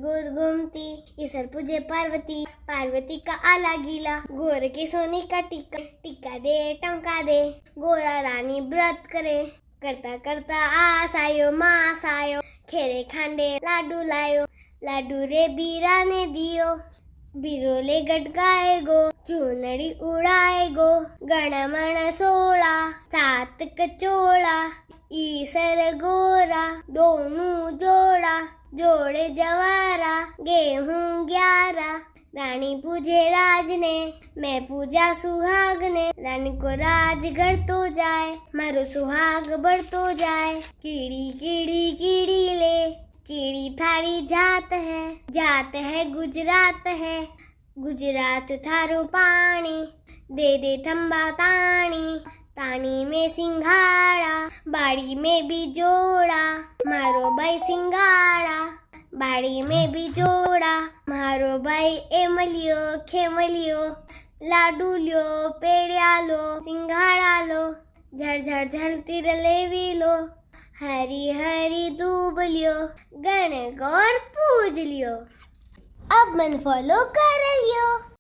गुर घूमती, ईश्वर पूजे पार्वती, पार्वती का आला गीला, गोर के सोने का टीका, टीका दे टमका दे, गोरा रानी व्रत करे, करता करता आस आयो, खेरे खांडे लाडू लायो, लाडू रे बीरा ने दियो, बिरोले गटकाए गो, चूनड़ी उड़ाए गो, गणमण 16 सात कचोड़ा, ईसर गोरा दोनों जोड़ा, जोड़े जवारा गेहूं 11, रानी पूजे राज ने, मैं पूजा सुहाग ने, रानी को राज गढ़तो जाए, मारो सुहाग बढ़तो जाए, कीड़ी कीड़ी कीड़ी ले, कीड़ी थारी जात है गुजरात है, गुजरात थारो पानी, दे थंबा ताणी, तानी में सिंघाड़ा, बाड़ी में भी जोड़ा, मारो भाई सिंघाड़ा, बाड़ी में भी जोड़ा, मारो भाई एमलियो खेमलियो, लाडू ल्यो पेड़िया लो, सिंघाड़ा लो, झर झर झर तिर लेवी लो, हरी हरी दूब लियो, गण गौर पूज लियो। अब मन फॉलो कर लियो।